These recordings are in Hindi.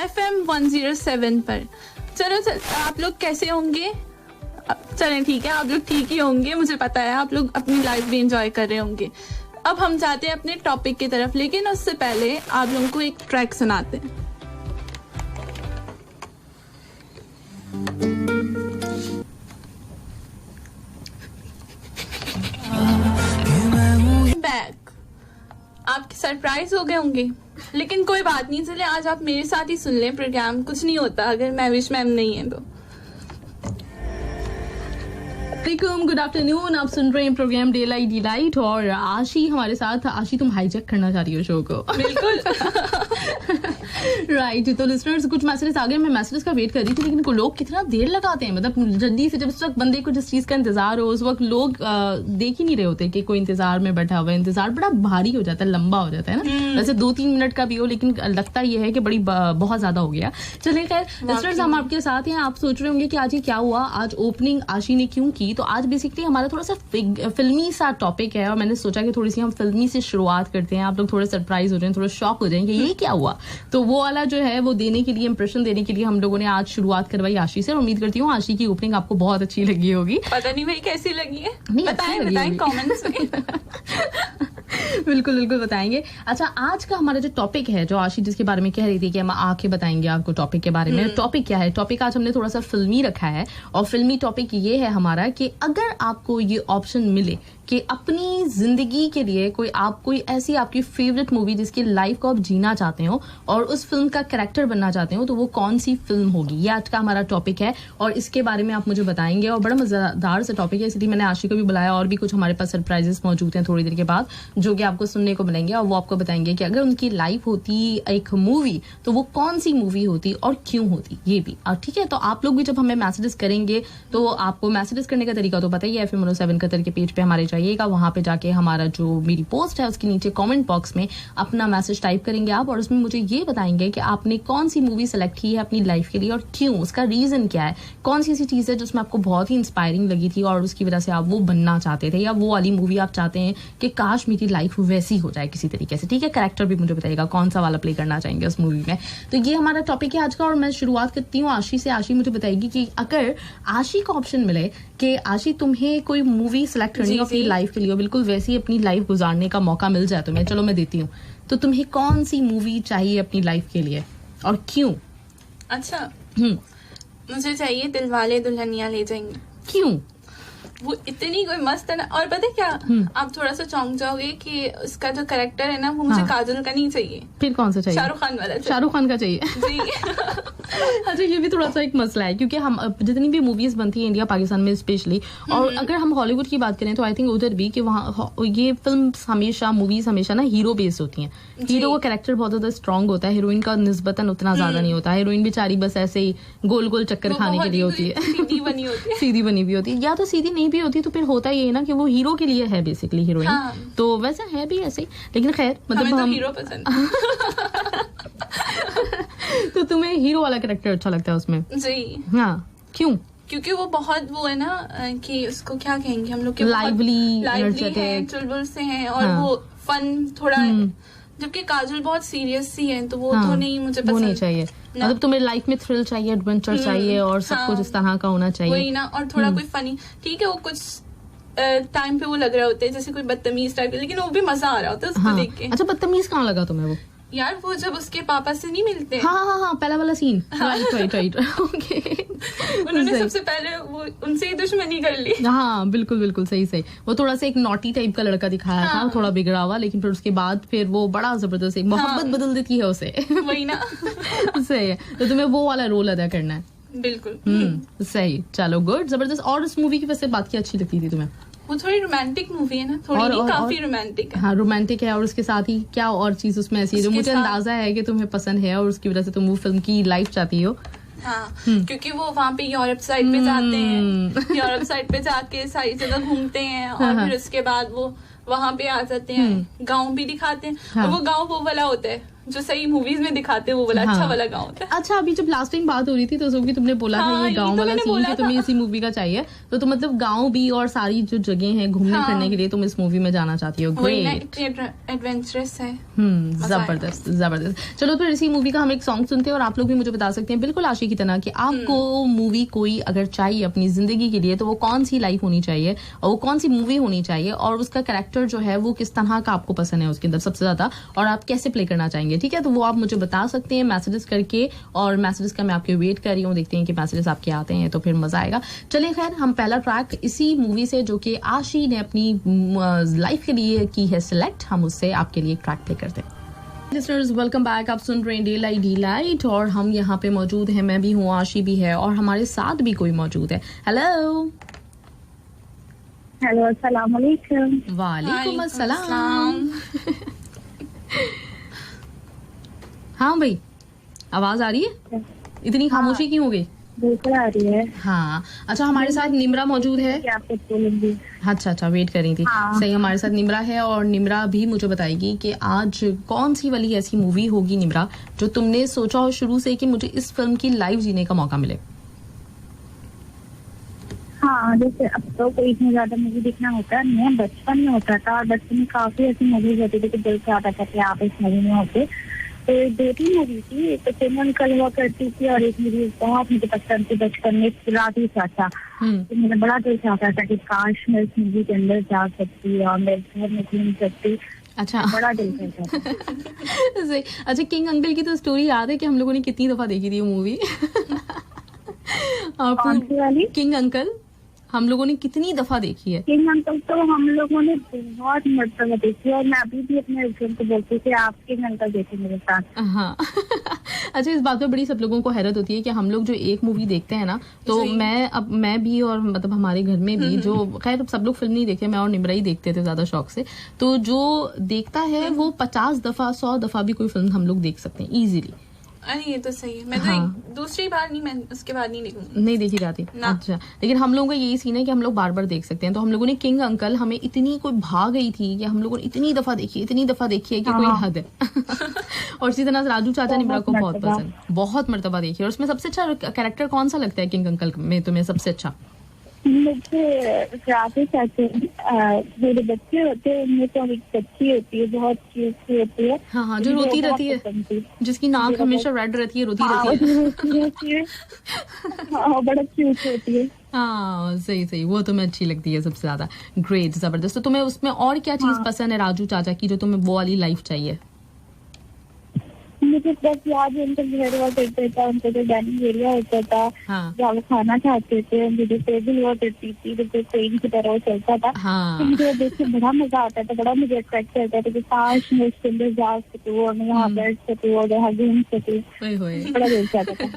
FM 107 पर। चलो आप लोग कैसे होंगे? चलें ठीक है, आप लोग ठीक ही होंगे, मुझे पता है आप लोग अपनी लाइफ भी एंजॉय कर रहे होंगे। अब हम जाते हैं अपने टॉपिक की तरफ, लेकिन उससे पहले आप लोगों को एक ट्रैक सुनाते हैं। बैक। आप सरप्राइज हो गए होंगे, लेकिन कोई बात नहीं, चले आज आप मेरे साथ ही सुन लें प्रोग्राम। कुछ नहीं होता अगर महविश मैम नहीं है तो। गुड आफ्टरनून, आप सुन रहे हैं प्रोग्राम डे लाइट डिलाइट और आशी हमारे साथ। आशी, तुम हाईजैक करना चाह रही हो शो को? बिल्कुल। राइट तो लिसनर्स, कुछ मैसेजेस आ गए, मैं मैसेजेस का वेट कर रही थी, लेकिन लोग कितना देर लगाते हैं, मतलब जल्दी से, जब उस वक्त बंदे को जिस चीज का इंतजार हो उस वक्त लोग देख ही नहीं रहे होते कि कोई इंतजार में बैठा हुआ है। इंतजार बड़ा भारी हो जाता है, लंबा हो जाता है ना। वैसे 2-3 मिनट का भी हो, लेकिन लगता ये है कि बहुत ज्यादा हो गया। चलिए खैर लिसनर्स, हम आपके साथ हैं। आप सोच रहे होंगे कि आज ये क्या हुआ, आज ओपनिंग आशी ने क्यों की? तो आज बेसिकली हमारा थोड़ा सा फिल्मी सा टॉपिक है और मैंने सोचा कि थोड़ी सी हम फिल्मी से शुरुआत करते हैं। आप लोग थोड़े सरप्राइज हो जाएं, थोड़ा शॉक हो जाएंगे ये क्या हुआ। तो वो वाला जो है वो देने के लिए, इंप्रेशन देने के लिए हम लोगों ने आज शुरुआत करवाई आशी से। उम्मीद करती हूँ आशी की ओपनिंग आपको बहुत अच्छी लगी होगी। पता नहीं भाई कैसी लगी है, बताएं कमेंट्स में। बिल्कुल बिल्कुल बताएंगे। अच्छा, आज का हमारा जो टॉपिक है, जो आशी जिसके बारे में कह रही थी कि हम आके बताएंगे आपको टॉपिक के बारे में। टॉपिक क्या है? टॉपिक आज हमने थोड़ा सा फिल्मी रखा है और फिल्मी टॉपिक ये है हमारा कि अगर आपको ये ऑप्शन मिले कि अपनी जिंदगी के लिए कोई ऐसी आपकी फेवरेट मूवी जिसकी लाइफ को आप जीना चाहते हो और उस फिल्म का कैरेक्टर बनना चाहते हो, तो वो कौन सी फिल्म होगी? ये आज का हमारा टॉपिक है और इसके बारे में आप मुझे बताएंगे। और बड़ा मजेदार सा टॉपिक है, इसलिए मैंने आशी को भी बुलाया। और भी कुछ हमारे पास सरप्राइजेस मौजूद हैं थोड़ी देर के बाद, जो कि आपको सुनने को मिलेंगे और वो आपको बताएंगे कि अगर उनकी लाइफ होती एक मूवी तो वो कौन सी मूवी होती और क्यों होती, ये भी। और ठीक है, तो आप लोग भी जब हमें मैसेजेस करेंगे तो आपको मैसेजेस करने का तरीका तो पता ही है। FM 107 कतर के पेज पे हमारे जाइएगा, वहां पे जाके हमारा जो मेरी पोस्ट है उसके नीचे कमेंट बॉक्स में अपना मैसेज टाइप करेंगे आप, और उसमें मुझे ये बताएंगे कि आपने कौन सी मूवी सेलेक्ट की है अपनी लाइफ के लिए और क्यों, उसका रीजन क्या है, कौन सी ऐसी चीज है जिसमें आपको बहुत ही इंस्पायरिंग लगी थी और उसकी वजह से आप वो बनना चाहते थे, या वो वाली मूवी आप चाहते हैं कि काश मेरी लाइफ वैसी हो जाए किसी तरीके से। ठीक है, कैरेक्टर भी मुझे बताइएगा कौन सा वाला प्ले करना चाहेंगे उस मूवी में। तो ये हमारा टॉपिक है आज का और मैं शुरुआत करती हूँ आशी से। आशी मुझे बताएगी कि अगर आशी को ऑप्शन मिले कि आशी तुम्हें कोई मूवी सेलेक्ट करनी हो अपनी लाइफ के लिए, बिल्कुल वैसी अपनी लाइफ गुजारने का मौका मिल जाए तुम्हें, चलो मैं देती हूँ, तो तुम्हें कौन सी मूवी चाहिए अपनी लाइफ के लिए और क्यों? अच्छा, मुझे चाहिए दिलवाले दुल्हनिया ले जाएंगे। क्यों? वो इतनी कोई मस्त है ना। और पता है क्या, आप थोड़ा सा चौंक जाओगे कि उसका जो कैरेक्टर है ना वो मुझे काजल का नहीं चाहिए। फिर कौन सा चाहिए? शाहरुख खान वाला। शाहरुख खान का चाहिए जी। अच्छा, ये भी थोड़ा सा एक मसला है क्योंकि हम जितनी भी मूवीज बनती है इंडिया पाकिस्तान में स्पेशली, और अगर हम हॉलीवुड की बात करें तो आई थिंक उधर भी कि वहाँ ये फिल्म हमेशा, मूवीज हमेशा ना हीरो बेस्ड होती हैं। हीरो का कैरेक्टर बहुत ज्यादा स्ट्रांग होता है, हीरोइन का निस्बतन उतना ज्यादा नहीं होता है। हीरोइन बेचारी बस ऐसे ही गोल गोल चक्कर खाने के लिए होती है, सीधी बनी होती है। सीधी बनी भी होती है, या तो सीधी नहीं भी होती, तो फिर होता ये है ना कि वो हीरो के लिए है बेसिकली हीरोइन। तो वैसा है भी ऐसे, लेकिन खैर मतलब हम हीरो पसंद। तो तुम्हें हीरो वाला कैरेक्टर अच्छा लगता है उसमें? जी हाँ, क्यों? क्योंकि वो बहुत वो है ना कि उसको क्या कहेंगे हम लोग, लाइवली है, चुलबुल से हैं और वो फन थोड़ा, जबकि काजल बहुत सीरियस सी है, तो वो तो नहीं, मुझे पसंद नहीं चाहिए। मतलब तुम्हें लाइफ में थ्रिल चाहिए, एडवेंचर चाहिए और सब कुछ इस तरह का होना चाहिए, वही ना। और थोड़ा कोई फनी, ठीक है, वो कुछ टाइम पे वो लग रहा होता है जैसे कोई बदतमीज टाइप, लेकिन वो भी मजा आ रहा होता है उसको देख के। अच्छा, बदतमीज कहाँ लगा तुम्हें वो? यार वो जब उसके पापा से नहीं मिलते। हाँ, पहला वाला सीन। राइट। ओके, उन्होंने सबसे पहले वो उनसे ही दुश्मनी कर ली। हाँ, बिल्कुल सही। वो थोड़ा सा एक नॉटी टाइप का लड़का दिखाया था, थोड़ा बिगड़ा हुआ, लेकिन फिर उसके बाद फिर वो बड़ा जबरदस्त एक मोहब्बत बदल देती है उसे। वही ना। सही है, तो तुम्हें वो वाला रोल अदा करना है। बिल्कुल। सही, चलो गुड, जबरदस्त। और उस मूवी की वैसे बात क्या अच्छी लगती थी तुम्हें? वो थोड़ी रोमांटिक मूवी है ना, थोड़ी नहीं, काफी रोमांटिक है। हाँ, रोमांटिक है, और उसके साथ ही क्या और चीज उसमें ऐसी है जो मुझे अंदाजा है कि तुम्हें पसंद है और उसकी वजह से तुम वो फिल्म की लाइफ चाहती हो? हाँ, क्योंकि वो वहाँ पे यूरोप साइड पे जाते हैं, यूरोप साइड पे जाके सारी जगह घूमते हैं और फिर उसके बाद वो वहाँ पे आ जाते हैं, गाँव भी दिखाते हैं। और वो गाँव वो वाला होता है जो सही मूवीज में दिखाते हैं वो वाला हाँ। अच्छा वाला गाँव होता है। अच्छा, अभी जब लास्ट टाइम बात हो रही थी तो जोगी तुमने बोला था हाँ, ये ये गांव तो वाला मैंने सीन बोला कि तुम्हें था। इसी मूवी का चाहिए, तो मतलब गांव भी और सारी जो जगह हैं घूमने हाँ। फिरने के लिए तुम इस मूवी में जाना चाहती हो। वही ना, ग्रेट। इतनी एडवेंचरस है। जबरदस्त जबरदस्त। चलो फिर इसी मूवी का हम एक सॉन्ग सुनते हैं और आप लोग भी मुझे बता सकते हैं बिल्कुल आशी की तरह कि आपको मूवी कोई अगर चाहिए अपनी जिंदगी के लिए तो वो कौन सी लाइफ होनी चाहिए और वो कौन सी मूवी होनी चाहिए और उसका कैरेक्टर जो है वो किस तरह का आपको पसंद है उसके अंदर सबसे ज्यादा, और आप कैसे प्ले करना चाहेंगे। ठीक है, तो वो आप मुझे बता सकते हैं मैसेजेस करके, और मैसेजेस का मैं आपके वेट कर रही हूँ, देखते हैं कि मैसेजेस आपके आते हैं तो फिर मजा आएगा। चलिए खैर, हम पहला ट्रैक इसी मूवी से जो कि आशी ने अपनी लाइफ के लिए की है सिलेक्ट, हम उससे आपके लिए एक ट्रैक प्ले करते हैं। लिसनर्स वेलकम बैक, आप सुन रहे हैं डे लाइट और हम यहाँ पे मौजूद हैं, मैं भी हूँ, आशी भी है और हमारे साथ भी कोई मौजूद है। हेलो हेलो, अस्सलाम वालेकुम। वालेकुम अस्सलाम। हाँ भाई, आवाज आ रही है? इतनी खामोशी क्यों हो गई? बिल्कुल आ रही है। हाँ अच्छा, हमारे साथ निम्रा मौजूद है। क्या आप कुछ बोलेंगी? अच्छा, वेट कर रही थी। हाँ। सही, हमारे साथ निम्रा है और निम्रा भी मुझे बताएगी कि आज कौन सी वाली ऐसी मूवी होगी निम्रा जो तुमने सोचा हो शुरू से कि मुझे इस फिल्म की लाइव जीने का मौका मिले। हाँ, जैसे अब तो कोई इतनी ज्यादा मूवी देखना होता नहीं है, बचपन में होता था और बचपन में काफी ऐसी मूवीज होती थी कि दिल से आता था कि आप इस मूवी में होते। तो 2-3 मूवी थी, एक तो सिमरन कल हुआ करती थी और एक मूवी बहुत मुझे पसंद थी बचपन में, राजू चाचा। तो मेरा बड़ा दिल चाहता था कि काश मैं इस मूवी के अंदर जा सकती और मेरे घर में घूम सकती। अच्छा बड़ा दिल करता था। सही। अच्छा, किंग अंकल की तो स्टोरी याद है कि हम लोगों ने कितनी दफा देखी थी वो मूवी? कौन सी वाली? किंग अंकल हम लोगों ने कितनी दफा देखी है। किंग अंकल तो हम लोगों ने बहुत मरतबा देखी और मैं अभी भी अपने हस्बैंड को बोलती हूँ कि आप किंग अंकल देखे मेरे साथ। हाँ अच्छा, इस बात पे बड़ी सब लोगों को हैरत होती है कि हम लोग जो एक मूवी देखते हैं ना, तो मैं भी और मतलब हमारे घर में भी जो, खैर सब लोग फिल्म नहीं देखे, मैं और निम्रा ही देखते थे ज्यादा शौक से, तो जो देखता है वो 50 दफा 100 दफा भी कोई फिल्म हम लोग देख सकते हैं इजीली। अरे ये तो सही है। मैं तो हाँ। दूसरी बार नहीं, मैं उसके बाद नहीं देखूंगी। नहीं देखी जाती। अच्छा, लेकिन हम लोगों का यही सीन है कि हम लोग बार बार देख सकते हैं। तो हम लोगों ने किंग अंकल, हमें इतनी कोई भा गई थी कि हम लोगों ने इतनी दफा देखी है कि कोई हद है। और इसी तरह से राजू चाचा निम्रा को बहुत पसंद, बहुत मर्तबा देखी। और उसमें सबसे अच्छा कैरेक्टर कौन सा लगता है किंग अंकल में तुम्हें सबसे अच्छा? मुझे राजू चाचा, मेरे बच्चे होते हैं उनमें तो एक बच्ची होती है बहुत क्यूट सी होती है। हाँ, जो रोती रहती है, जिसकी नाक हमेशा रेड रहती है, रोती रहती है। हाँ, बड़ा क्यूट होती है। हाँ सही, वो तुम्हें अच्छी लगती है सबसे ज्यादा। ग्रेट, जबरदस्त। तो तुम्हें उसमें और क्या चीज पसंद है राजू चाचा की जो तुम्हें वो वाली लाइफ चाहिए? मुझे बस याद है उनका घर हुआ करता था, उनका जो डाइनिंग एरिया होता था, हाँ। जहाँ वो खाना खाते थे, उनकी जो टेबल हुआ करती थी, जो ट्रेन की तरह चलता था। हाँ। तो मुझे देख के बड़ा मजा आता था, बड़ा मुझे अट्रैक्ट करता था कि काश मैं उसके अंदर जा सकूँ और मैं वहाँ बैठ सकूँ और वहाँ घूम सकूँ। बड़ा दिल चाहता था।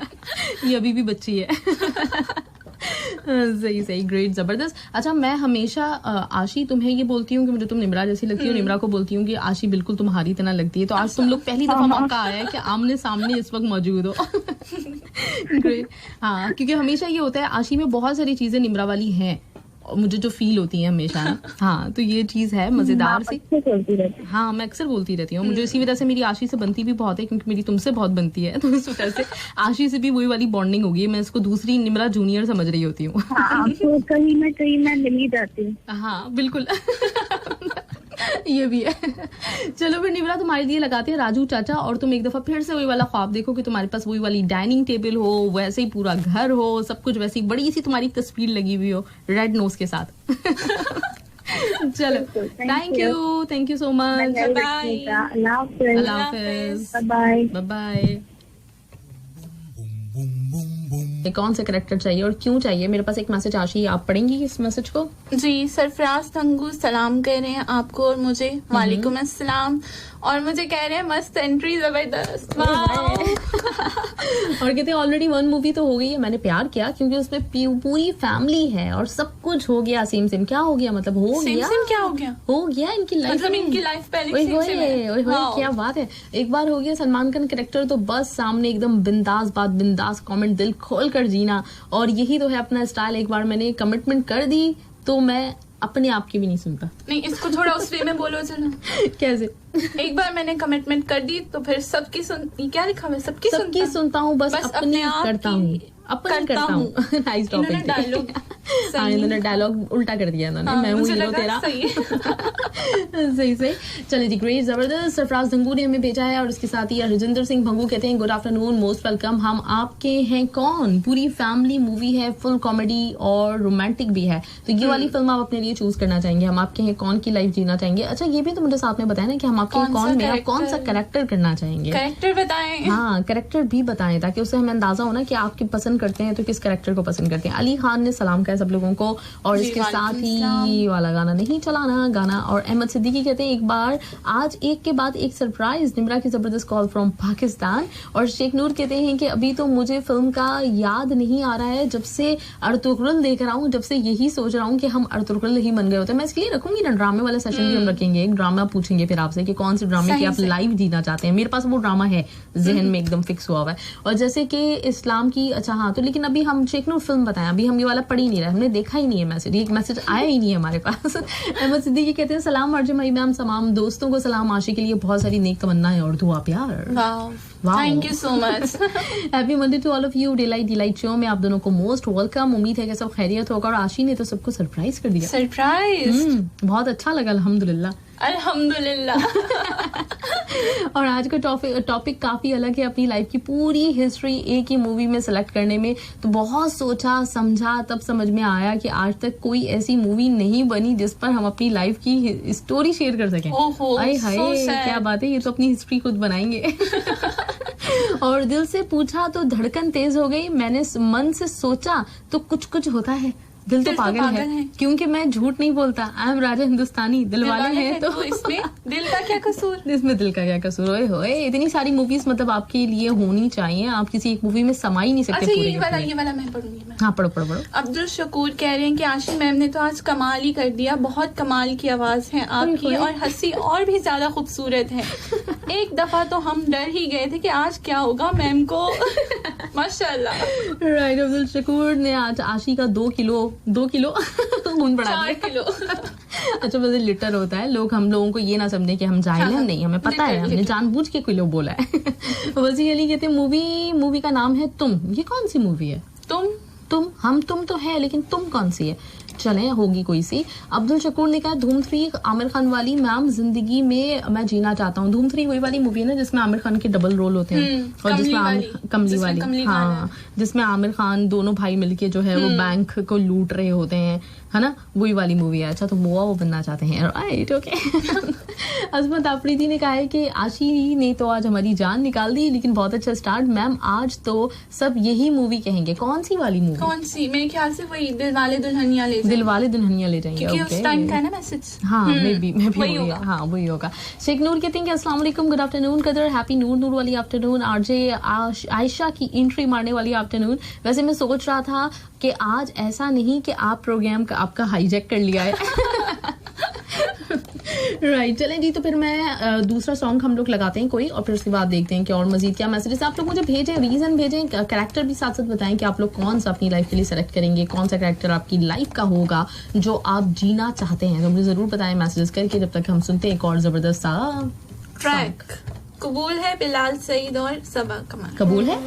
ये अभी भी बच्ची है। सही, ग्रेट, जबरदस्त। अच्छा, मैं हमेशा आशी तुम्हें ये बोलती हूँ कि मुझे तुम निम्रा जैसी लगती हो, निम्रा को बोलती हूँ कि आशी बिल्कुल तुम्हारी तरह लगती है। तो आज तुम लोग पहली दफा मौका आया है कि आमने सामने इस वक्त मौजूद हो। ग्रेट। हाँ, क्योंकि हमेशा ये होता है आशी में बहुत सारी चीजें निम्रा वाली हैं, मुझे जो फील होती है हमेशा ना। हाँ, तो ये चीज है मजेदार सी। हाँ, मैं अक्सर बोलती रहती हूँ। मुझे इसी वजह से मेरी आशी से बनती भी बहुत है, क्योंकि मेरी तुमसे बहुत बनती है, तो इस वजह से आशी से भी वही वाली बॉन्डिंग होगी। मैं इसको दूसरी निम्रा जूनियर समझ रही होती हूँ। तो कहीं मैं मिल ही जाती हूँ। हाँ बिल्कुल। ये भी है। चलो फिर निम्रा, तुम्हारे लिए लगाते हैं राजू चाचा, और तुम एक दफा फिर से वही वाला ख्वाब देखो कि तुम्हारे पास वही वाली डाइनिंग टेबल हो, वैसे ही पूरा घर हो, सब कुछ वैसी बड़ी सी तुम्हारी तस्वीर लगी हुई हो रेड नोज के साथ। चलो, thank you so much. Allah हाफिज, बाय बाय। कौन सा करेक्टर चाहिए और क्यों चाहिए? मेरे पास एक मैसेज आशी, आप पढ़ेंगी इस मैसेज को? जी, सरफराज तंगू सलाम कह रहे हैं आपको और मुझे। वालेकुम अस्सलाम। और मुझे कह रहे हैं मस्त एंट्री, जबरदस्त। और कहते हैं ऑलरेडी 1 मूवी तो हो गई है, मैंने प्यार किया, क्योंकि उसमें पूरी फैमिली है और सब कुछ हो गया सेम क्या हो गया, मतलब हो गया इनकी लाइफ, मतलब इनकी लाइफ पहले क्या बात है। एक बार हो गया सलमान खान कैरेक्टर, तो बस सामने एकदम बिंदास बात, बिंदास कमेंट, दिल खोल कर जीना, और यही तो है अपना स्टाइल। एक बार मैंने कमिटमेंट कर दी तो मैं अपने आप की भी नहीं सुनता। नहीं, इसको थोड़ा उस वे में बोलो। चलो कैसे? एक बार मैंने कमिटमेंट कर दी तो फिर सबकी क्या लिखा हुआ है, सबकी सुनता हूँ, बस अपने आप करता की हूँ, अपन करता हूँ। नाइस इन्होंने टॉपिक। डायलॉग हाँ, इन्होंने डायलॉग उल्टा कर दिया इन्होंने। हाँ, मैं हूँ मुझे हीरो लगा तेरा। सही है। सही सही। चलिए जी, ग्रेट, जबरदस्त। सरफराज गंगू ने हमें भेजा है और उसके साथ ही हरजिंदर सिंह भंगू कहते हैं गुड आफ्टरनून, मोस्ट वेलकम। हम आपके हैं कौन पूरी फैमिली मूवी है, फुल कॉमेडी और रोमांटिक भी है, तो ये वाली फिल्म आप अपने लिए चूज करना चाहेंगे। हम आपके हैं कौन की लाइफ जीना चाहेंगे। अच्छा, ये भी तो मुझे साथ में बताया ना कि हम आपके हैं कौन में आप कौन सा कैरेक्टर करना चाहेंगे। कैरेक्टर बताएं। हाँ, कैरेक्टर भी बताएं ताकि उससे हमें अंदाजा हो ना कि आप पसंद करते हैं तो किस कैरेक्टर को पसंद करते हैं। अली खान ने सलाम कहा सब लोगों को, और जी, इसके साथ वालेकुम ही सलाम। वाला गाना नहीं चलाना गाना। और अहमद सिद्दीकी कहते हैं एक बार आज एक के बाद एक सरप्राइज, निमरा की जबरदस्त कॉल फ्रॉम पाकिस्तान। और शेख नूर कहते हैं कि अभी तो मुझे फिल्म का याद नहीं आ रहा है, जब से अर्तुगरुल देख रहा हूँ जब से यही सोच रहा हूँ कि हम अर्तुगरुल ही बन गए होते हैं। मैं इसके लिए रखूंगी ना ड्रामे वाला सेशन भी हम रखेंगे, एक ड्रामा पूछेंगे फिर आपसे कि कौन से ड्रामे की आप लाइव जीना चाहते हैं। मेरे पास वो ड्रामा है जहन में एकदम फिक्स हुआ हुआ है। और जैसे कि इस्लाम की, अच्छा हाँ, तो लेकिन अभी हम शेख नूर फिल्म बताएं, अभी हम ये वाला पढ़ ही नहीं रहे, हमने देखा ही नहीं है मैसेज, एक मैसेज आया ही नहीं है हमारे पास। अहमद सिद्दीकी कहते हैं सलाम अर्जुन भाई मैम, तमाम दोस्तों को सलाम, आशी के लिए बहुत सारी नेक तमन्नाएं और दुआ प्यार। वाह, thank you so much. Happy Monday to all of you. Delight show में आप दोनों को मोस्ट वेलकम। उम्मीद है कि सब खैरियत होगा। और आशी ने तो सबको सरप्राइज कर दिया। सरप्राइज, बहुत अच्छा लगा, अल्हम्दुलिल्लाह। अल्हम्दुलिल्लाह। और आज का टॉपिक काफी अलग है, अपनी लाइफ की पूरी हिस्ट्री एक ही मूवी में सेलेक्ट करने में। तो बहुत सोचा समझा, तब समझ में आया कि आज तक कोई ऐसी मूवी नहीं बनी जिस पर हम अपनी लाइफ की स्टोरी शेयर कर सकें। ओहो, हाय हाय, so sad। क्या बात है, ये तो अपनी हिस्ट्री खुद बनाएंगे। और दिल से पूछा तो धड़कन तेज हो गई, मैंने मन से सोचा तो कुछ कुछ होता है। दिल तो पागल है क्योंकि मैं झूठ नहीं बोलता। आई एम राजा हिंदुस्तानी, दिल वाले हैं तो इसमें दिल का क्या कसूर। इसमें दिल का क्या कसूर। ओए होए, इतनी सारी मूवीज मतलब आपके लिए होनी चाहिए, आप किसी एक मूवी में समा ही नहीं सकते। अच्छा, पूरे ये वाला मैं पढ़ूंगी मैं। हाँ, पढ़ो। अब्दुल शकूर कह रहे हैं कि आशी मैम ने तो आज कमाल ही कर दिया, बहुत कमाल की आवाज है आपकी और हंसी और भी ज्यादा खूबसूरत है। एक दफा तो हम डर ही गए थे कि आज क्या होगा मैम को। माशाल्लाह। राइट, अब्दुल शकूर ने आज आशी का 2 किलो खून बढ़ा 4 दिया। किलो। अच्छा, वैसे लीटर होता है, लोग हम लोगों को ये ना समझे कि हम जाहिल हैं, नहीं, हमें पता है, हमने जानबूझ के किलो बोला है। वसीम अली कहते हैं मूवी का नाम है तुम। ये कौन सी मूवी है? तुम हम तुम तो है, लेकिन तुम कौन सी है? चले, होगी कोई सी। अब्दुल शकूर ने कहा धूम 3 आमिर खान वाली, मैम जिंदगी में मैं जीना चाहता हूँ। धूम 3 वही वाली मूवी है ना जिसमें आमिर खान के डबल रोल होते हैं, और जिसमें कमली वाली, हाँ, जिसमें आमिर खान दोनों भाई मिलके जो है वो बैंक को लूट रहे होते हैं, है ना, वही वाली मूवी है। अच्छा, तो वो बनना चाहते हैं, राइट, ओके। अजमत आफरीदी ने कहा है कि आशी ने तो आज हमारी जान निकाल दी, लेकिन बहुत अच्छा स्टार्ट मैम, आज तो सब यही मूवी कहेंगे। कौन सी वाली मूवी? कौन सी? मेरे ख्याल से वही दिलवाले दुल्हनिया ले जाएंगे। क्योंकि उस टाइम का है ना मैसेज। हाँ, मैं भी वही होगा। हाँ, वही होगा। शेख नूर कहते हैं कि अस्सलाम वालेकुम, गुड आफ्टरनून कदर, हैप्पी नूर वाली आफ्टरनून। आरजे आयशा की एंट्री मारने वाली आफ्टरनून। वैसे मैं सोच रहा था कि आज ऐसा नहीं कि आप प्रोग्राम का आपका हाईजैक कर लिया है। राइट, चलें जी, तो फिर मैं दूसरा सॉन्ग हम लोग लगाते हैं कोई, और फिर उसके बाद देखते हैं कि और मजीद क्या मैसेजेस आप लोग मुझे भेजें, रीजन भेजें, कैरेक्टर भी साथ साथ बताएं कि आप लोग कौन सा अपनी लाइफ के लिए सेलेक्ट करेंगे, कौन सा कैरेक्टर आपकी लाइफ का होगा जो आप जीना चाहते हैं। तो मुझे जरूर बताएं मैसेजेस करके, जब तक हम सुनते हैं एक और जबरदस्त सा ट्रैक। कबूल है बिलाल सईद और सबा कमाल। कबूल है।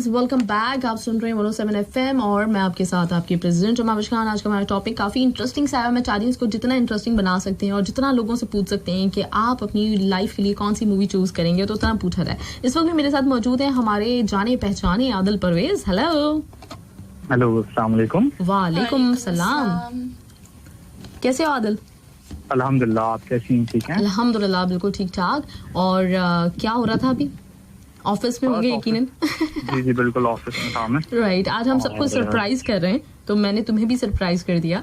वेलकम बैक, आप सुन रहे हैं 107 FM और मैं आपके साथ आपकी प्रेसिडेंट जमाविश खान। आज का हमारा टॉपिक काफी इंटरेस्टिंग सा है। मैं चाह रही हूँ इसको जितना इंटरेस्टिंग बना सकते हैं और जितना लोगों से पूछ सकते हैं कि आप अपनी लाइफ के लिए कौन सी मूवी चूज करेंगे, तो उतना पूछा जाए। इस वक्त भी मेरे साथ मौजूद हैं हमारे जाने पहचाने आदिल परवेज। हेलो अस्सलाम वालेकुम। वालेकुम सलाम, कैसे हो आदिल? अल्हम्दुलिल्लाह, आप कैसी हैं? ठीक हैं अल्हम्दुलिल्लाह, बिल्कुल ठीक ठाक। और क्या हो रहा था अभी? ऑफिस में होंगे यकीनन। जी बिल्कुल, ऑफिस में काम है। राइट, आज हम सबको सरप्राइज कर रहे हैं, तो मैंने तुम्हें भी सरप्राइज कर दिया।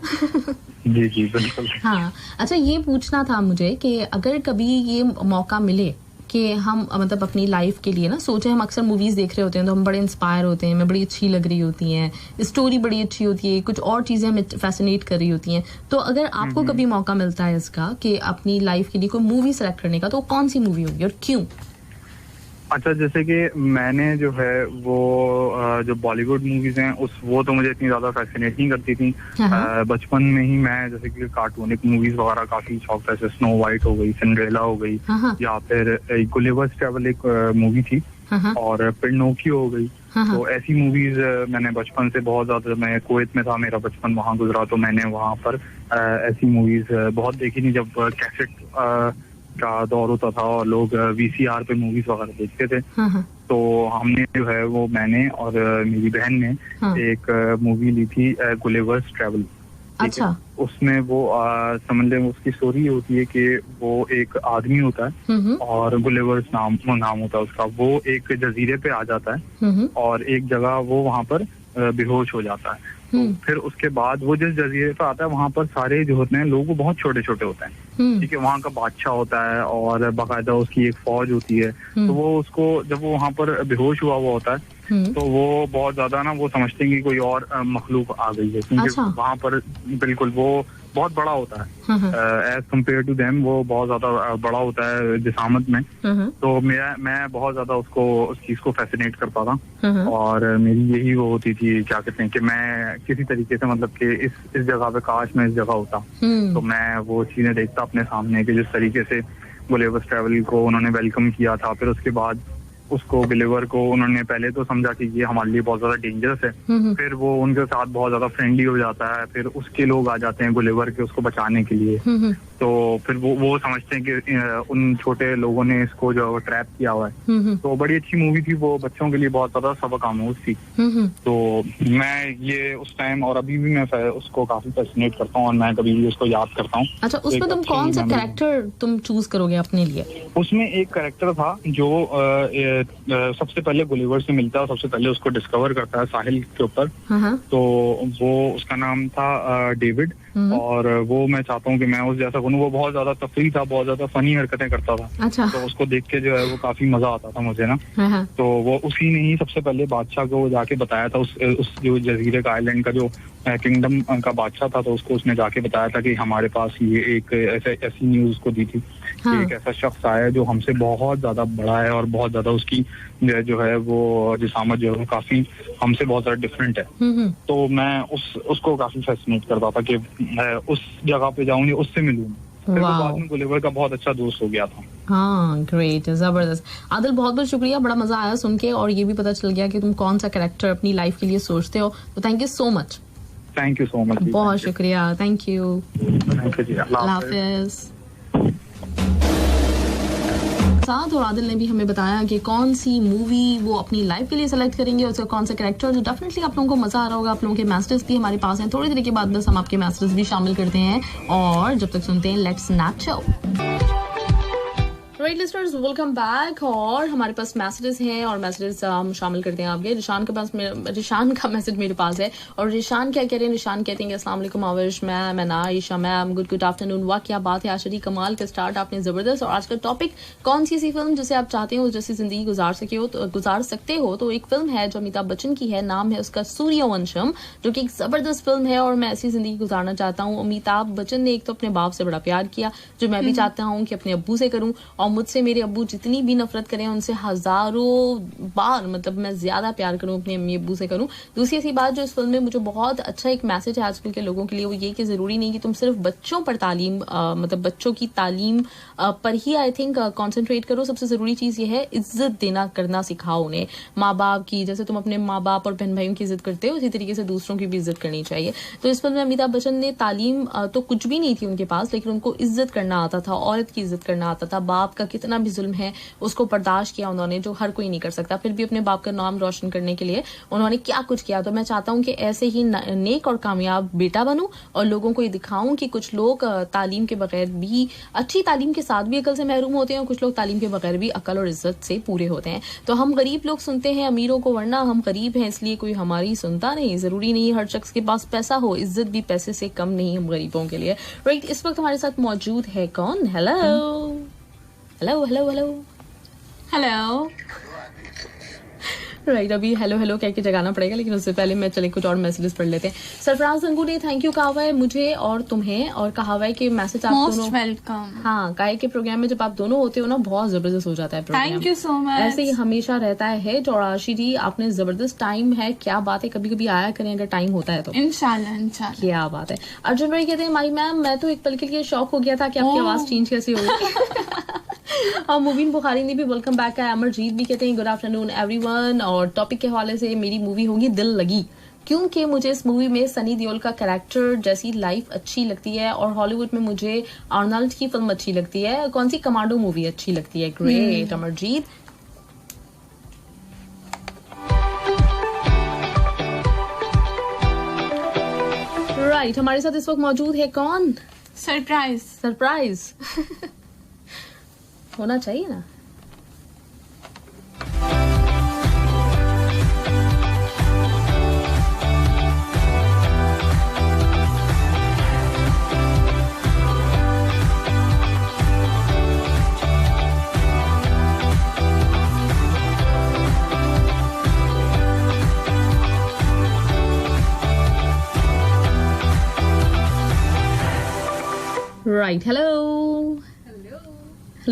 जी बिल्कुल। हाँ, अच्छा, ये पूछना था मुझे कि अगर कभी ये मौका मिले कि हम मतलब अपनी लाइफ के लिए ना सोचे, हम अक्सर मूवीज देख रहे होते हैं तो हम बड़े इंस्पायर होते हैं, हमें बड़ी अच्छी लग रही होती हैं, स्टोरी बड़ी अच्छी होती है, कुछ और चीजें हमें फैसिनेट कर रही होती हैं। तो अगर आपको कभी मौका मिलता है इसका कि अपनी लाइफ के लिए कोई मूवी सेलेक्ट करने का, तो कौन सी मूवी होगी और क्यों? अच्छा, जैसे कि मैंने जो है वो जो बॉलीवुड मूवीज हैं वो तो मुझे इतनी ज्यादा फैसिनेट नहीं करती थी। बचपन में ही मैं जैसे कि कार्टूनिक मूवीज वगैरह काफी शौक था, जैसे स्नो वाइट हो गई, सिंड्रेला हो गई, या फिर गुलिवर्स ट्रैवल एक मूवी थी, और पिनोकियो हो गई। तो ऐसी मूवीज मैंने बचपन से बहुत ज्यादा, मैं कुवैत में था, मेरा बचपन वहां गुजरा, तो मैंने वहां पर ऐसी मूवीज बहुत देखी थी जब कैसेट का दौर होता था और लोग वीसीआर पे मूवीज वगैरह देखते थे। तो हमने जो है वो, मैंने और मेरी बहन ने एक मूवी ली थी गुलिवर्स ट्रैवल। अच्छा। उसमें वो समझ लें, उसकी स्टोरी होती है कि वो एक आदमी होता है और गुलिवर्स नाम होता है उसका। वो एक जजीरे पे आ जाता है और एक जगह वो वहां पर बेहोश हो जाता है। तो फिर उसके बाद वो जिस जजीरे पे आता है वहां पर सारे जो होते हैं लोग वो बहुत छोटे छोटे होते हैं, ठीक है। वहाँ का बादशाह होता है और बाकायदा उसकी एक फौज होती है। तो वो उसको, जब वो वहाँ पर बेहोश हुआ होता है, तो वो बहुत ज्यादा ना वो समझते हैं कि कोई और मखलूक आ गई है, क्योंकि वहाँ पर बिल्कुल वो बहुत बड़ा होता है एज कम्पेयर टू देम। वो बहुत ज्यादा बड़ा होता है जिसामत में। तो मैं बहुत ज्यादा उस चीज को फैसिनेट करता था और मेरी यही वो होती थी, क्या कहते हैं, कि मैं किसी तरीके से, मतलब कि इस जगह पे काश मैं इस जगह होता, तो मैं वो चीजें देखता अपने सामने कि जिस तरीके से गुलिवर्स ट्रैवल को उन्होंने वेलकम किया था। फिर उसके बाद उसको गुलिवर को उन्होंने पहले तो समझा कि ये हमारे लिए बहुत ज्यादा डेंजरस है, फिर वो उनके साथ बहुत ज्यादा फ्रेंडली हो जाता है, फिर उसके लोग आ जाते हैं गुलिवर के उसको बचाने के लिए। तो फिर वो समझते हैं कि उन छोटे लोगों ने इसको जो ट्रैप किया हुआ है। तो बड़ी अच्छी मूवी थी वो, बच्चों के लिए बहुत ज्यादा सबक आमूज थी। तो मैं ये उस टाइम और अभी भी मैं उसको काफी फैसिनेट करता हूँ और मैं कभी भी उसको याद करता हूँ। अच्छा, उसमें तुम कौन सा कैरेक्टर तुम चूज करोगे अपने लिए? उसमें एक कैरेक्टर था जो सबसे पहले गुलिवर से मिलता है, सबसे पहले उसको डिस्कवर करता है साहिल के ऊपर। तो वो, उसका नाम था डेविड, और वो मैं चाहता हूँ कि मैं उस जैसा बनूं। वो बहुत ज्यादा तफरी था, बहुत ज्यादा फनी हरकतें करता था। अच्छा। तो उसको देख के जो है वो काफी मजा आता था मुझे ना। तो वो उसी ने ही सबसे पहले बादशाह को जाके बताया था, उस जो जजीरे का आइलैंड का जो किंगडम का बादशाह था, तो उसको उसने जाके बताया था कि हमारे पास ये एक ऐसी न्यूज उसको दी थी कि एक ऐसा शख्स आया है जो हमसे बहुत ज्यादा बड़ा है और बहुत ज्यादा उसकी जो है वो जिसामत जो है काफी हमसे बहुत ज्यादा डिफरेंट है। तो मैं उसको काफी फैसिनेट करता था कि मैं उस जगह पे जाऊंगी, उससे मिलूं। फिर वो बाद में गुलिवर का बहुत अच्छा दोस्त हो गया था। हाँ, ग्रेट, जबरदस्त। आदिल, बहुत बहुत शुक्रिया, बड़ा मजा आया सुन के, और ये भी पता चल गया कि तुम कौन सा कैरेक्टर अपनी लाइफ के लिए सोचते हो। तो thank you so much. Thank you so much, बहुत शुक्रिया, थैंक यू, अल्लाह हाफिज। साथ और आदिल ने भी हमें बताया कि कौन सी मूवी वो अपनी लाइफ के लिए सेलेक्ट करेंगे, उसका कौन सा कैरेक्टर। तो डेफिनेटली आप लोगों को मजा आ रहा होगा। आप लोगों के मैसेजेस भी हमारे पास हैं, थोड़ी देर के बाद बस हम आपके मैसेजेस भी शामिल करते हैं, और जब तक सुनते हैं लेट्स नाचो। Right listeners, welcome back. और हमारे पास मैसेजेस हैं और मैसेजेस हम शामिल करते हैं आपके। रिशान का मैसेज मेरे पास है, और रिशान क्या कह रहे हैं? रिशान कहते हैं अस्सलाम वालेकुम Avish ma'am, Ayesha ma'am, good afternoon. वाह क्या बात है आशरी, कमाल का स्टार्ट आपने, जबरदस्त। और आज का टॉपिक, कौन सी ऐसी फिल्म जिसे आप चाहते हो जैसी जिंदगी गुजार सकते हो। तो एक फिल्म है जो अमिताभ बच्चन की है, नाम है उसका सूर्यवंशम, जो कि एक जबरदस्त फिल्म है, और मैं ऐसी जिंदगी गुजारना चाहता हूँ। अमिताभ बच्चन ने एक तो अपने बाप से बड़ा प्यार किया, जो मैं भी चाहता हूँ कि अपने अब्बू से करूँ, और मुझसे मेरे अब्बू जितनी भी नफरत करें उनसे हजारों बार, मतलब मैं ज्यादा प्यार करूं अपने अम्मी अब्बू से करूं। दूसरी ऐसी बात जो इस फिल्म में मुझे बहुत अच्छा एक मैसेज है आजकल के लोगों के लिए, वो ये कि जरूरी नहीं कि तुम सिर्फ बच्चों पर तालीम मतलब बच्चों की तालीम पर ही आई थिंक कॉन्सेंट्रेट करो। सबसे जरूरी चीज ये है इज्जत देना करना सिखाओ उन्हें, माँ बाप की। जैसे तुम अपने माँ बाप और बहन भाइयों की इज्जत करते हो, उसी तरीके से दूसरों की भी इज्जत करनी चाहिए। तो इस फिल्म में अमिताभ बच्चन ने तालीम तो कुछ भी नहीं थी उनके पास, लेकिन उनको इज्जत करना आता था, औरत की इज्जत करना आता था, बाप का कितना भी जुल्म है उसको बर्दाश्त किया उन्होंने, जो हर कोई नहीं कर सकता। फिर भी अपने बाप का नाम रोशन करने के लिए उन्होंने क्या कुछ किया। तो मैं चाहता हूं कि ऐसे ही नेक और कामयाब बेटा बनूं, और लोगों को ये दिखाऊं कि कुछ लोग तालीम के बगैर भी, अच्छी तालीम के साथ भी अकल से महरूम होते हैं, और कुछ लोग तालीम के बगैर भी अकल और इज्जत से पूरे होते हैं। तो हम गरीब लोग सुनते हैं अमीरों को, वरना हम गरीब हैं इसलिए कोई हमारी सुनता नहीं। जरूरी नहीं हर शख्स के पास पैसा हो, इज्जत भी पैसे से कम नहीं हम गरीबों के लिए। राइट, इस वक्त हमारे साथ मौजूद है कौन? Hello hello hello hello hello. Right, अभी हेलो हेलो कह के जगाना पड़ेगा, लेकिन उससे पहले मैं चले कुछ और मैसेजेस पढ़ लेते हैं। सरफराज गंगू थैंक यू कहा हुआ है मुझे और तुम्हें, और कहा हुआ है कि मैसेज आप दोनों वेलकम। हाँ, गाय के प्रोग्राम में जब आप दोनों होते हो ना बहुत जबरदस्त हो जाता है program. Thank you so much. ऐसे ही हमेशा रहता है। और आशी जी आपने जबरदस्त टाइम है, क्या बात है, कभी कभी आया करें अगर टाइम होता है तो। इंशाल्लाह। क्या बात है। अर्जुन भाई कहते हैं माई मैम मैं तो एक पल के लिए शॉक हो गया था कि आपकी आवाज चेंज कैसे हो गई। और मुबीन बुखारी ने भी वेलकम बैक है। अमरजीत भी कहते हैं गुड आफ्टरनून एवरीवन, और टॉपिक के हवाले से मेरी मूवी होगी दिल लगी, क्योंकि मुझे इस मूवी में सनी देओल का कैरेक्टर जैसी लाइफ अच्छी लगती है, और हॉलीवुड में मुझे आर्नल्ड की फिल्म अच्छी लगती है। कौन सी? कमांडो मूवी अच्छी लगती है। ग्रेट अमरजीत। राइट, हमारे साथ इस वक्त मौजूद है कौन? सरप्राइज। होना चाहिए ना। राइट, हेलो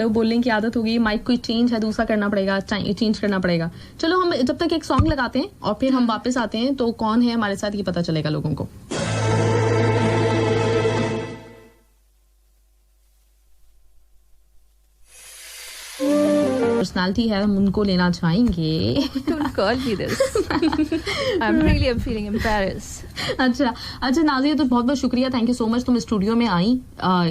बोलने की आदत हो गई, माइक कोई चेंज है दूसरा करना पड़ेगा, चेंज करना पड़ेगा। चलो हम जब तक एक सॉन्ग लगाते हैं और फिर हम वापस आते हैं, तो कौन है हमारे साथ ये पता चलेगा लोगों को। पर्सनालिटी है, हम उनको लेना चाहेंगे। Don't call me this. I'm feeling embarrassed. अच्छा नाज़िया, तो बहुत बहुत शुक्रिया, थैंक यू सो मच तुम स्टूडियो में आई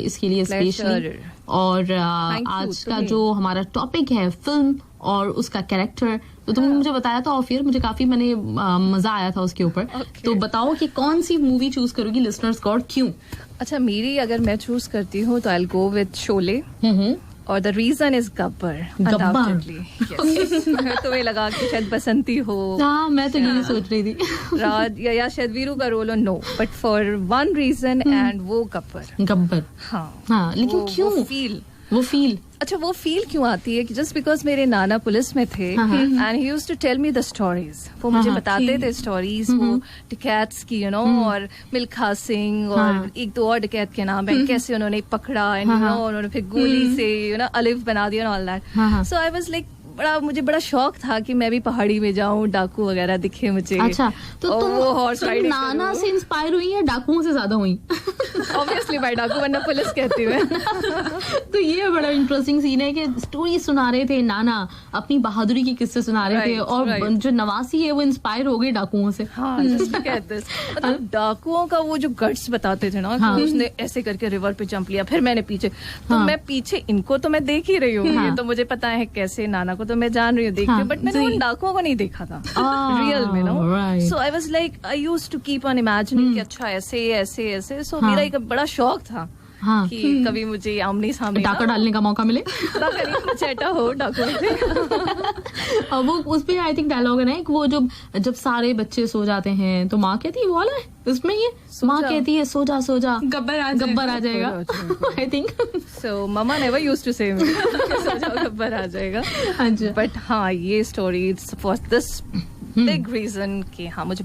इसके लिए स्पेशली। और आज का जो हमारा टॉपिक है फिल्म और उसका कैरेक्टर, तो तुमने मुझे बताया था, और फिर मुझे काफी मजा आया था उसके ऊपर। तो बताओ कि कौन सी मूवी चूज करोगी लिसनर्स को और क्यों? अच्छा, मेरी अगर मैं चूज करती हूँ तो I'll go with शोले, और द रीजन इज गब्बर। तुम्हें लगा कि शायद बसंती हो। हाँ, मैं तो यही सोच रही थी। राज या शायद वीरू का रोल हो, no, but for one reason, and वो गब्बर। हाँ, लेकिन क्यों वो फील अच्छा, वो फील क्यों आती है कि जस्ट बिकॉज मेरे नाना पुलिस में थे, and he used to tell me the stories. वो मुझे बताते थे स्टोरीज, वो डिकैट्स की, यू नो, और मिल्खा सिंह और एक दो और डिकैत के नाम है, कैसे उन्होंने पकड़ा, एंड उन्होंने फिर गोली से अलिफ बना दिया, all that. So I was like, मुझे बड़ा शौक था कि मैं भी पहाड़ी में जाऊं, डाकू वगैरह दिखे मुझे। अच्छा, तो तुम नाना से इंस्पायर हुई या डाकुओं से ज्यादा हुई? ऑब्वियसली बाय डाकू, वरना पुलिस कहती है। तो ये बड़ा इंटरेस्टिंग सीन है कि स्टोरी सुना रहे थे नाना, अपनी बहादुरी की किस्से सुना रहे थे, और जो नवासी है वो इंस्पायर हो गई डाकुओं से। मतलब डाकुओं का वो जो गट्स बताते थे ना, कि उसने ऐसे करके रिवर पे जंप लिया, फिर मैंने पीछे, तो मैं पीछे, इनको तो मैं देख ही रही हूँ, ये तो मुझे पता है कैसे, नाना को तो मैं जान रही हूँ, देख रही हूँ, बट मैंने उन डाकुओं को नहीं देखा था रियल में, no. So I was like, I used to keep on imagining कि अच्छा ऐसे ऐसे ऐसे। सो मेरा एक बड़ा शौक था कि कभी मुझे आमने सामने डाका डालने का मौका मिले, चेटा हो डाकू से। और वो उस पे आई थिंक डायलॉग है ना, वो जब सारे बच्चे सो जाते हैं तो माँ कहती है, वो वाला है उसमें, ये माँ कहती है सो जा, गब्बर आ जाएगा। I think so mama never used to say so जाओ, गब्बर आ जाएगा। बट हाँ, ये story for this big reason कि हाँ, मुझे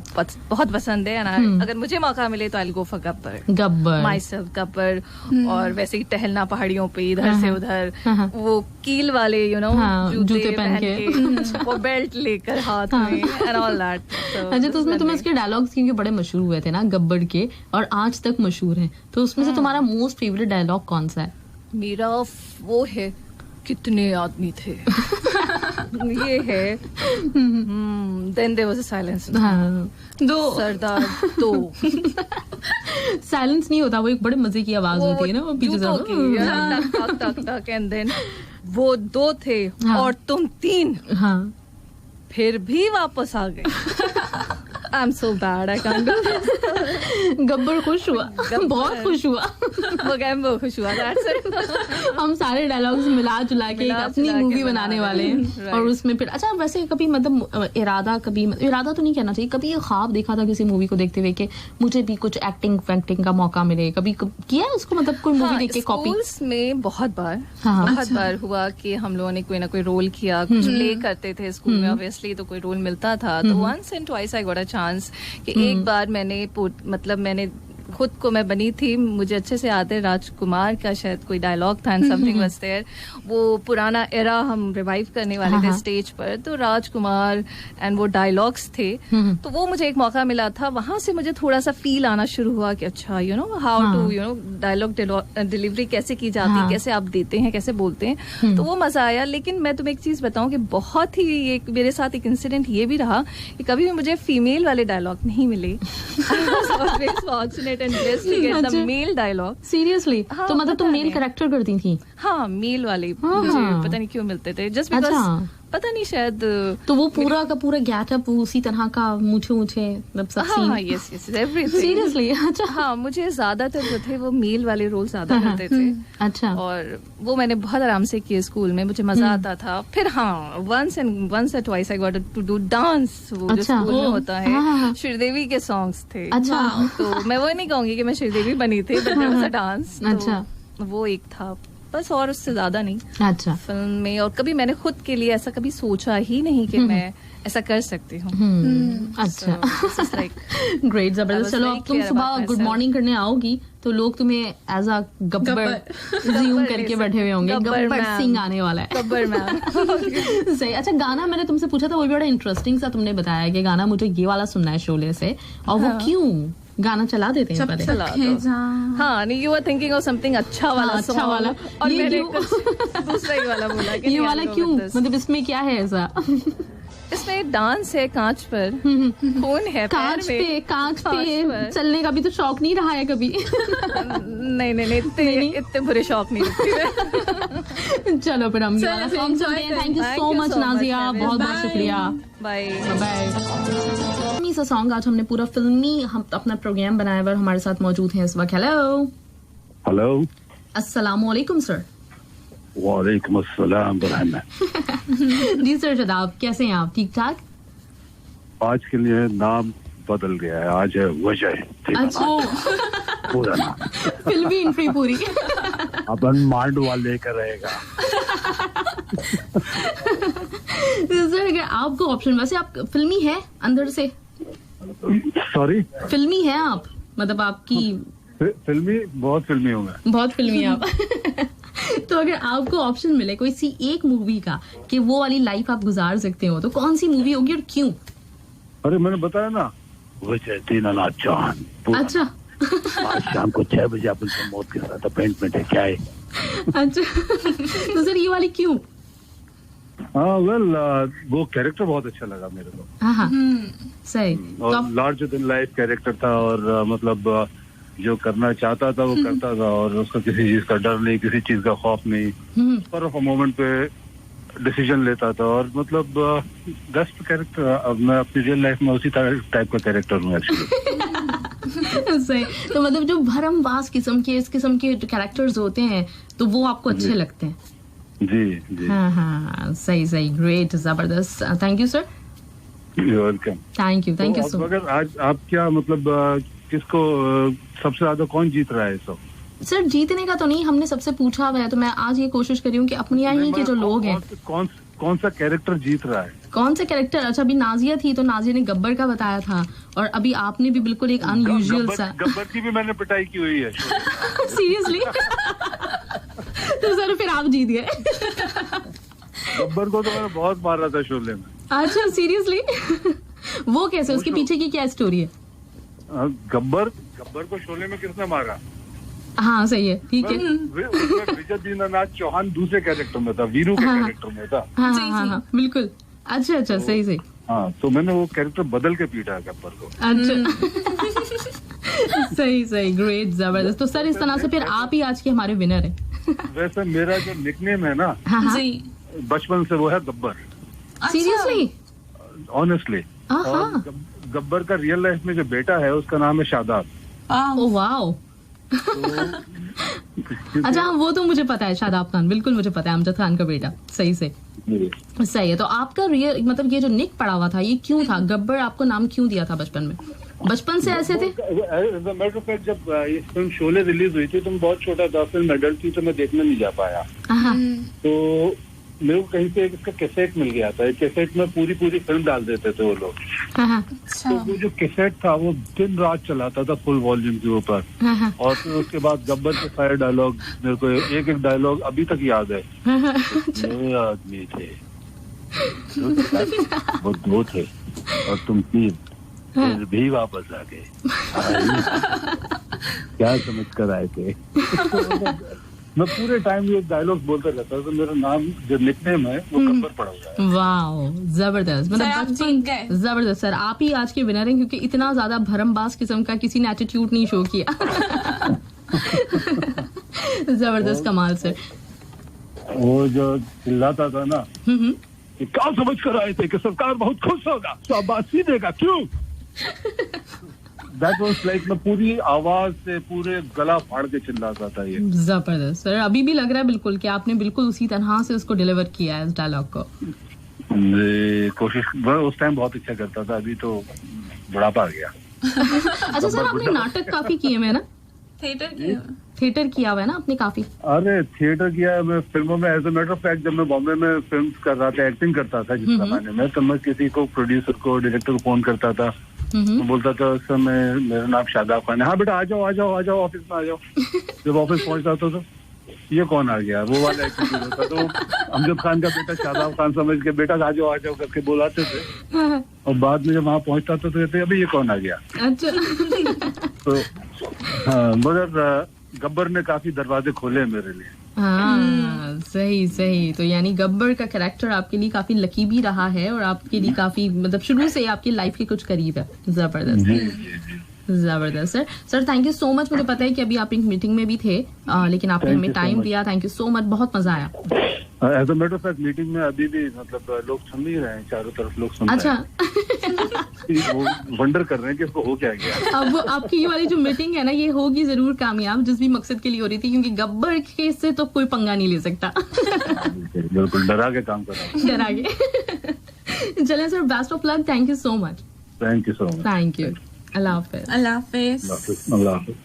बहुत पसंद है, अगर मुझे मौका मिले तो I will go for Gabbar my self, Gabbar. और वैसे ही टहलना पहाड़ियों पे इधर से उधर, वो कील वाले जूते पहन के, वो बेल्ट लेकर हाथ में, एंड ऑल दैट। अच्छा, तो उसमें तुम्हें उसके डायलॉग्स क्योंकि बड़े मशहूर हुए थे ना गब्बर के, और आज तक मशहूर हैं, तो उसमें से तुम्हारा मोस्ट फेवरेट डायलॉग कौन सा है? मेरा वो है, कितने आदमी थे। ये है, then there was a silence. दो सरदार, दो। साइलेंस नहीं होता, वो एक बड़े मजे की आवाज होती है ना, वो पीछे टक टक टक, एंड देन वो दो थे और तुम तीन, फिर भी वापस आ गए। I'm so bad, I can't do this. Gabbar खुश हुआ, बहुत खुश हुआ। वो खुश हुआ, that's it. हम सारे डायलॉग्स मिला जुला के एक अपनी मूवी बनाने वाले हैं। और उसमें फिर अच्छा, वैसे कभी मतलब इरादा तो नहीं कहना चाहिए, कभी ये ख्वाब देखा था किसी मूवी को देखते हुए कि मुझे भी कुछ एक्टिंग का मौका मिले, कभी किया है उसको, मतलब कोई मूवी देख के कॉपी? स्कूल्स में बहुत बार अच्छा। बार हुआ कि हम लोगों ने कोई ना कोई रोल किया, कुछ प्ले करते थे स्कूल में, ऑब्वियसली तो कोई रोल मिलता था। तो once and twice I got a chance कि एक बार मैंने खुद को मैं बनी थी, मुझे अच्छे से याद है, राजकुमार का शायद कोई डायलॉग था एंड समथिंग वाज देयर, वो पुराना एरा हम रिवाइव करने वाले थे स्टेज पर, तो राजकुमार एंड वो डायलॉग्स थे, तो वो मुझे एक मौका मिला था। वहां से मुझे थोड़ा सा फील आना शुरू हुआ कि अच्छा हाउ टू डायलॉग डिलीवरी कैसे की जाती है, कैसे आप देते हैं, कैसे बोलते हैं, तो वो मजा आया। लेकिन मैं तुम्हें एक चीज बताऊं कि बहुत ही मेरे साथ एक इंसिडेंट ये भी रहा कि कभी भी मुझे फीमेल वाले डायलॉग नहीं मिले। and blessed to get the male dialogue. Seriously? हाँ, तो मतलब तुम मेल कैरेक्टर करती थी? हाँ, मेल वाले मुझे पता नहीं क्यों मिलते थे, जस्ट बिकॉज पता नहीं शायद। तो वो पूरा का पूरा गेटअप उसी तरह का, मूछे मतलब सब सीन? हाँ, यस एवरीथिंग। सीरियसली? अच्छा। हाँ, मुझे ज्यादातर जो थे वो मेल वाले रोल ज्यादा करते थे। अच्छा। और वो मैंने बहुत आराम से किए स्कूल में, मुझे मजा आता था। फिर हाँ, once and twice I got to do dance, वो जो स्कूल में होता है, श्रीदेवी के सॉन्ग्स थे। अच्छा। तो मैं वो नहीं कहूंगी कि मैं श्रीदेवी बनी थी, but there was a dance. अच्छा। वो एक था बस, और उससे ज्यादा नहीं। अच्छा। फिल्म में और कभी मैंने खुद के लिए ऐसा कभी सोचा ही नहीं कि मैं ऐसा कर सकती हूँ। अच्छा, ग्रेट, जबरदस्त। चलो अब तुम सुबह गुड मॉर्निंग करने आओगी तो लोग तुम्हें एज अ गब्बर ज़्यूम करके बैठे हुए होंगे, गब्बर सिंह आने वाला है। गब्बर मैम। सही। अच्छा, गाना मैंने तुमसे पूछा था, वो भी बड़ा इंटरेस्टिंग सा तुमने बताया कि गाना मुझे ये वाला सुनना है शोले से, और वो क्यों? गाना चला देते हैं पहले। हाँ, नहीं, you are thinking of something अच्छा वाला, अच्छा वाला, और मैंने कुछ दूसरा ही वाला बोला कि ये वाला क्यों, मतलब इसमें क्या है ऐसा? इसमें डांस है, कांच पर खून है, कांच पे चलने का भी तो शौक नहीं रहा है कभी? नहीं, इतने बुरे शौक नहीं रखती। चलो फिर हम सॉन्ग सुनते हैं। Thank you so much Nazia, बहुत बहुत शुक्रिया, बाय बाय। सा सॉन्ग आज हमने पूरा फिल्मी हम अपना प्रोग्राम बनाया हुआ, हमारे साथ मौजूद हैं इस वक्त। हेलो, अस्सलाम वालेकुम सर। वालेकुम अस्सलाम। जी सर, शदाब, कैसे हैं आप? ठीक ठाक? आज के लिए नाम बदल गया है, आज है वजह। अच्छा, पूरा नाम फिल्मी एंट्री पूरी अपन मांडवा लेकर रहेगा। सर, अगर आपको ऑप्शन, वैसे आप फिल्मी है अंदर से? सॉरी, फिल्मी है आप, मतलब आपकी फिल्मी, बहुत फिल्मी हूँ मैं, बहुत फिल्मी आप। तो अगर आपको ऑप्शन मिले कोई सी एक मूवी का कि वो वाली लाइफ आप गुजार सकते हो, तो कौन सी मूवी होगी और क्यों? अरे मैंने बताया ना, वजह दीनानाथ चौहान। अच्छा। आज शाम को 6 बजे अपन से मौत के साथ अपॉइंटमेंट है, क्या है? अच्छा। तो सर ये वाली क्यों? वो कैरेक्टर बहुत अच्छा लगा मेरे को। हाँ, सही। और लार्जर देन लाइफ कैरेक्टर था, और मतलब जो करना चाहता था वो करता था, और उसका किसी चीज का डर नहीं, किसी चीज का खौफ नहीं, पर ऑफ मोमेंट पे डिसीजन लेता था, और मतलब बेस्ट कैरेक्टर। मैं अपनी रियल लाइफ में उसी टाइप का कैरेक्टर हूँ एक्चुअली। सही। तो मतलब जो भरमवास किस्म के, इस किस्म के कैरेक्टर्स होते हैं, तो वो आपको अच्छे लगते हैं? जी। हाँ, सही, ग्रेट, जबरदस्त। Thank you sir. You welcome. Thank you so much. मगर आज आप क्या मतलब किसको सबसे ज्यादा कौन जीत रहा है? सब सर, जीतने का तो नहीं, हमने सबसे पूछा हुआ है, तो मैं आज ये कोशिश कर रही हूँ कि अपनी ही के जो लोग हैं, कौन सा कैरेक्टर जीत रहा है? कौन सा कैरेक्टर? अच्छा, अभी नाजिया थी तो नाजिया ने गब्बर का बताया था, और अभी आपने भी बिल्कुल एक अनयूजुअल सा। गब्बर की भी मैंने पिटाई की हुई है। सीरियसली? तो सर फिर आप जीत गए। गब्बर को तो मैंने बहुत मारा था शोले में। अच्छा, सीरियसली? वो कैसे, उसके पीछे की क्या स्टोरी है? गब्बर को शोले में किसने मारा? हाँ, सही है, ठीक है। विजय दीनानाथ चौहान दूसरे कैरेक्टर में था, वीरू के कैरेक्टर में था। हाँ, बिल्कुल। अच्छा, सही। हाँ, तो मैंने वो कैरेक्टर बदल के पीटा गब्बर को। अच्छा। सही, ग्रेट, जबरदस्त। तो सर, इस तरह से फिर आप ही आज के हमारे विनर हैं। वैसे मेरा जो निकनेम है ना, बचपन से वो है गब्बर। सीरियसली? ऑनेस्टली। गब्बर का रियल लाइफ में जो बेटा है उसका नाम है शादाब। Oh wow. अच्छा वो तो मुझे पता है, शादाब खान बिल्कुल मुझे पता है, अमजद खान का बेटा। सही से सही है। तो आपका रियल मतलब ये जो निक पड़ा हुआ था ये क्यों था? गब्बर आपको नाम क्यों दिया था बचपन में? बचपन से ऐसे थे? मैटर ऑफ फैक्ट जब ये फिल्म शोले रिलीज हुई थी तो मैं बहुत छोटा था, फिल्म एडल्ट थी तो मैं देखने नहीं जा पाया। तो मेरे को कहीं से इसका कैसेट मिल गया था, कैसेट में पूरी फिल्म डाल देते थे वो लोग। तो वो जो कैसेट था वो दिन रात चलाता था फुल वॉल्यूम के ऊपर। और फिर उसके बाद गब्बर के सारे डायलॉग मेरे को एक डायलॉग अभी तक याद है। नए आदमी थे वो दो थे और तुम तीन, फिर भी वापस आ गए, क्या समझ कर आए थे। मैं पूरे टाइम ये डायलॉग बोलता रहता तो मेरा नाम जो निकनेम है वो गब्बर पड़ा हुआ है। वाओ जबरदस्त, मतलब बचपन जबरदस्त। सर आप ही आज के विनर हैं क्योंकि इतना ज्यादा भरमबाज किस्म का किसी ने एटीट्यूड नहीं शो किया। जबरदस्त कमाल सर। वो जो चिल्लाता था ना कि क्या समझ कर आए थे कि सरकार बहुत खुश होगा, शाबाशी देगा, क्यों? That was like मैं पूरी आवाज से पूरे गला फाड़ के चिल्लाता था ये। जबरदस्त सर। अभी भी लग रहा है बिल्कुल कि आपने बिल्कुल उसी तरह से उसको डिलीवर किया है इस डायलॉग को। कोशिश उस टाइम बहुत अच्छा करता था, अभी तो बुढ़ापा आ गया। अच्छा सर आपने नाटक काफी किए हैं ना? थिएटर किया हुआ है ना आपने काफी? अरे थिएटर किया है मैं, फिल्मों में। As a matter of fact जब मैं बॉम्बे में फिल्म कर रहा था, एक्टिंग करता था जिस जमाने में, तो मैं किसी को प्रोड्यूसर को डायरेक्टर को फोन करता था, मैं बोलता था सर मेरा नाम शादाब खान है। हाँ बेटा आ जाओ ऑफिस में आ जाओ। जब ऑफिस पहुंचता था तो ये कौन आ गया, वो वाला एक्टिंग होता। तो अमजद खान का बेटा शादाब खान समझ के बेटा आ जाओ करके बुलाते थे। और बाद में जब वहाँ पहुंचता था तो कहते अभी ये कौन आ गया। अच्छा। तो हाँ, मगर गब्बर ने काफी दरवाजे खोले मेरे लिए। हाँ सही। तो यानी गब्बर का कैरेक्टर आपके लिए काफी लकी भी रहा है और आपके लिए काफी मतलब शुरू से आपकी लाइफ के कुछ करीब है। जबरदस्त sir thank you so much. मुझे पता है कि अभी आप एक मीटिंग में भी थे लेकिन आपने हमें टाइम दिया। थैंक यू सो मच, बहुत मजा आया। As a matter of fact meeting में अभी भी मतलब लोग सुन ही रहे हैं, चारों तरफ लोग सुन रहे हैं। वो वंडर कर रहे हैं कि इसको हो क्या गया। अब आपकी ये वाली जो मीटिंग है ना ये होगी जरूर कामयाब, जिस भी मकसद के लिए हो रही थी, क्योंकि गब्बर के से तो कोई पंगा नहीं ले सकता। बिल्कुल डरा के काम कर रहा हूँ। डरा के। चलें sir, best of luck. Thank you so much. Thank you so much. Thank you. अल्लाह हाफिज। अल्लाह हाफिज। अल्लाह हाफिज।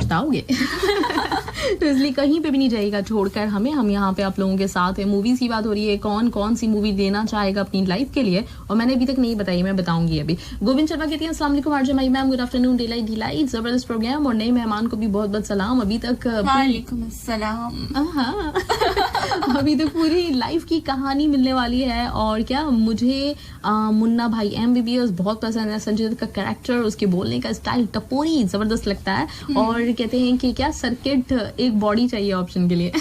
बताओगे तो इसलिए कहीं पे भी नहीं जाइएगा छोड़कर हमें। हम यहाँ पे आप लोगों के साथ है। मूवीज की बात हो रही है, कौन सी मूवी लेना चाहेगा अपनी लाइफ के लिए, और मैंने अभी तक नहीं बताई, मैं बताऊंगी अभी। गोविंद शर्मा कहती हैं अस्सलाम वालेकुम आरजे माई मैम, गुड आफ्टरनून, डिलाइट जबरदस्त प्रोग्राम, और नए मेहमान को भी बहुत बहुत सलाम। अभी तक वालेकुम अस्सलाम। अभी तक पूरी लाइफ की कहानी मिलने वाली है। और क्या मुझे मुन्ना भाई MBBS बहुत पसंद है। संजय दत्त का कैरेक्टर, उसके बोलने का स्टाइल टपोरी जबरदस्त लगता है। और कहते हैं कि क्या सर्किट एक बॉडी चाहिए ऑप्शन के लिए।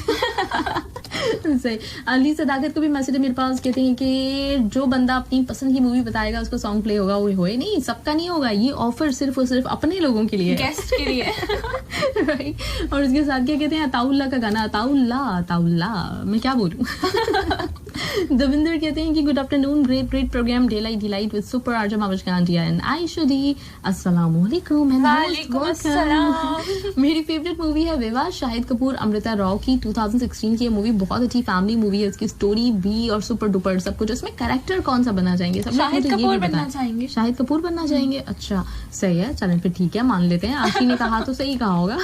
सही। अली सदाकत को भी मैसेज है मेरे पास, कहते हैं कि जो बंदा अपनी पसंद की मूवी बताएगा उसका सॉन्ग प्ले होगा। वो होए नहीं, सबका नहीं होगा ये ऑफर, सिर्फ और सिर्फ अपने लोगों के लिए, गेस्ट के लिए। राइट। और उसके साथ क्या कहते हैं, अताउल्ला का गाना, अताउल्ला मैं क्या बोलूं। दविंदर कहते हैं कि good afternoon, great programme, delight with super RJ Mavish Gandia and Ayshudi, अस्सलाम वालेकुम एंड वालेकुम अस्सलाम। मेरी फेवरेट मूवी है विवाह, शाहिद कपूर अमृता राव की 2016 की मूवी, बहुत अच्छी फैमिली मूवी है। इसकी स्टोरी भी और सुपर डुपर सब कुछ। इसमें कैरेक्टर कौन सा बनना चाहेंगे? सब शाहिद कपूर बनना चाहेंगे। शाहिद कपूर बनना चाहेंगे, अच्छा सही है, चलें फिर ठीक है, मान लेते हैं। आशी ने कहा तो सही कहा होगा।